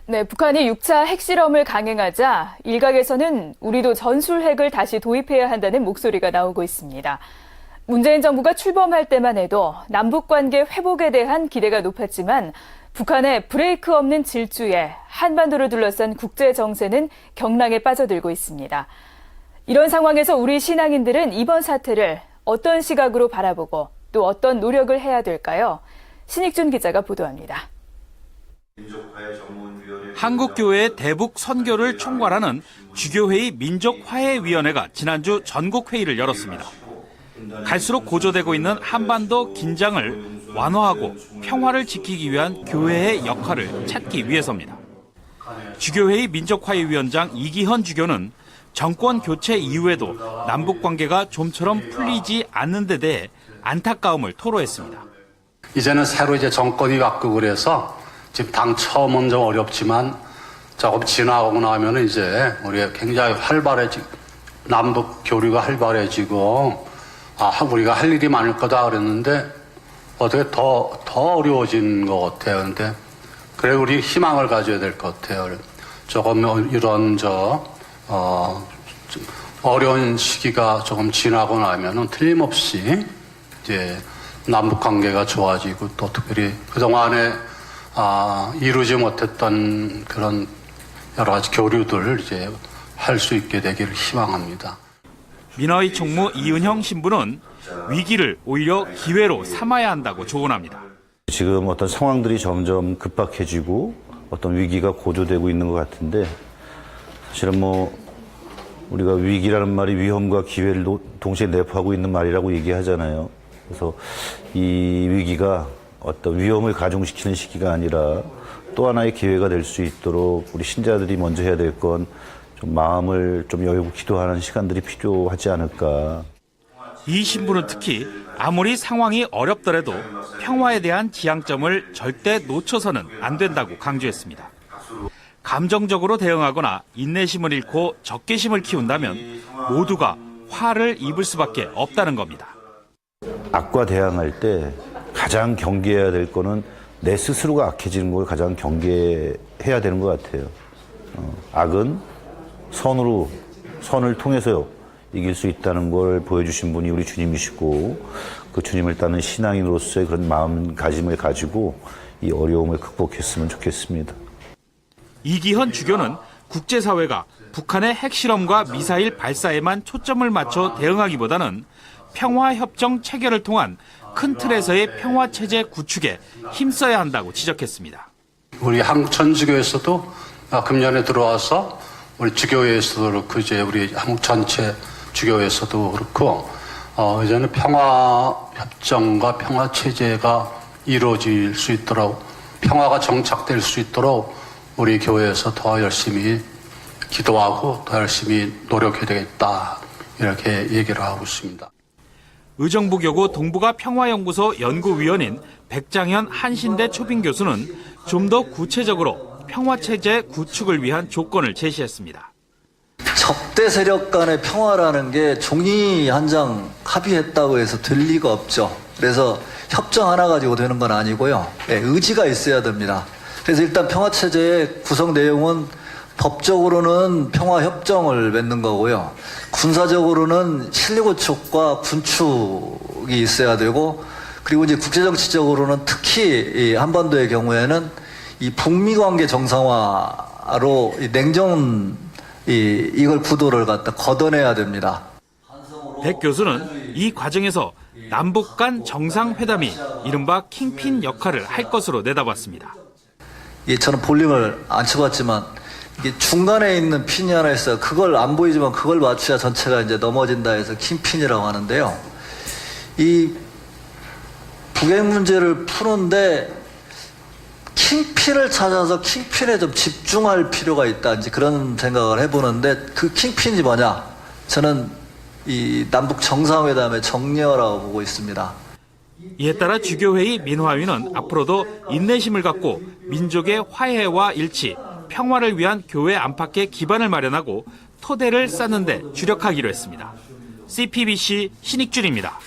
네, 북한이 6차 핵실험을 강행하자 일각에서는 우리도 전술핵을 다시 도입해야 한다는 목소리가 나오고 있습니다. 문재인 정부가 출범할 때만 해도 남북관계 회복에 대한 기대가 높았지만 북한의 브레이크 없는 질주에 한반도를 둘러싼 국제 정세는 경랑에 빠져들고 있습니다. 이런 상황에서 우리 신앙인들은 이번 사태를 어떤 시각으로 바라보고 또 어떤 노력을 해야 될까요? 신익준 기자가 보도합니다. 한국교회의 대북 선교를 총괄하는 주교회의 민족화해위원회가 지난주 전국회의를 열었습니다. 갈수록 고조되고 있는 한반도 긴장을 완화하고 평화를 지키기 위한 교회의 역할을 찾기 위해서입니다. 주교회의 민족화해위원장 이기헌 주교는 정권 교체 이후에도 남북관계가 좀처럼 풀리지 않는 데 대해 안타까움을 토로했습니다. 이제는 새로 정권이 바뀌고 그래서 지금 당 처음은 좀 어렵지만 조금 지나고 나면 이제 우리가 굉장히 남북 교류가 활발해지고 우리가 할 일이 많을 거다 그랬는데 어떻게 더 어려워진 것 같아요. 근데 그래 우리 희망을 가져야 될 것 같아요. 조금 이런 어려운 시기가 조금 지나고 나면은 틀림없이 이제 남북 관계가 좋아지고 또 특별히 그동안에 이루지 못했던 그런 여러 가지 교류들을 이제 할 수 있게 되기를 희망합니다. 민화의 총무 이은형 신부는 위기를 오히려 기회로 삼아야 한다고 조언합니다. 지금 어떤 상황들이 점점 급박해지고 어떤 위기가 고조되고 있는 것 같은데 사실은 우리가 위기라는 말이 위험과 기회를 동시에 내포하고 있는 말이라고 얘기하잖아요. 그래서 이 위기가 어떤 위험을 가중시키는 시기가 아니라 또 하나의 기회가 될 수 있도록 우리 신자들이 먼저 해야 될 건 좀 마음을 좀 열고 기도하는 시간들이 필요하지 않을까. 이 신부는 특히 아무리 상황이 어렵더라도 평화에 대한 지향점을 절대 놓쳐서는 안 된다고 강조했습니다. 감정적으로 대응하거나 인내심을 잃고 적개심을 키운다면 모두가 화를 입을 수밖에 없다는 겁니다. 악과 대항할 때 가장 경계해야 될 거는 내 스스로가 악해지는 걸 가장 경계해야 되는 것 같아요. 악은 선을 통해서 이길 수 있다는 걸 보여주신 분이 우리 주님이시고 그 주님을 따르는 신앙인으로서의 그런 마음가짐을 가지고 이 어려움을 극복했으면 좋겠습니다. 이기헌 주교는 국제사회가 북한의 핵실험과 미사일 발사에만 초점을 맞춰 대응하기보다는 평화협정 체결을 통한 큰 틀에서의 평화체제 구축에 힘써야 한다고 지적했습니다. 우리 한국 전주교에서도 금년에 들어와서 우리 주교회에서도 그렇고 이제 우리 한국 전체 주교회에서도 그렇고 이제는 평화협정과 평화체제가 이루어질 수 있도록 평화가 정착될 수 있도록 우리 교회에서 더 열심히 기도하고 더 열심히 노력해야 되겠다 이렇게 얘기를 하고 있습니다. 의정부교구 동북아 평화연구소 연구위원인 백장현 한신대 초빙 교수는 좀 더 구체적으로 평화체제 구축을 위한 조건을 제시했습니다. 적대 세력 간의 평화라는 게 종이 한 장 합의했다고 해서 될 리가 없죠. 그래서 협정 하나 가지고 되는 건 아니고요. 의지가 있어야 됩니다. 그래서 일단 평화체제의 구성 내용은 법적으로는 평화협정을 맺는 거고요. 군사적으로는 실리구축과 군축이 있어야 되고 그리고 이제 국제정치적으로는 특히 이 한반도의 경우에는 이 북미 관계 정상화로 이걸 구도를 갖다 걷어내야 됩니다. 백 교수는 이 과정에서 남북 간 정상회담이 이른바 킹핀 역할을 할 것으로 내다봤습니다. 저는 볼링을 안 쳐봤지만 이게 중간에 있는 핀이 하나 있어요. 그걸 안 보이지만 그걸 맞춰야 전체가 이제 넘어진다 해서 킹핀이라고 하는데요. 이 북핵 문제를 푸는데 킹핀을 찾아서 킹핀에 좀 집중할 필요가 있다. 이제 그런 생각을 해보는데 그 킹핀이 뭐냐? 저는 이 남북 정상회담의 정리라고 보고 있습니다. 이에 따라 주교회의 민화위는 앞으로도 인내심을 갖고 민족의 화해와 일치, 평화를 위한 교회 안팎의 기반을 마련하고 토대를 쌓는 데 주력하기로 했습니다. CPBC 신익준입니다.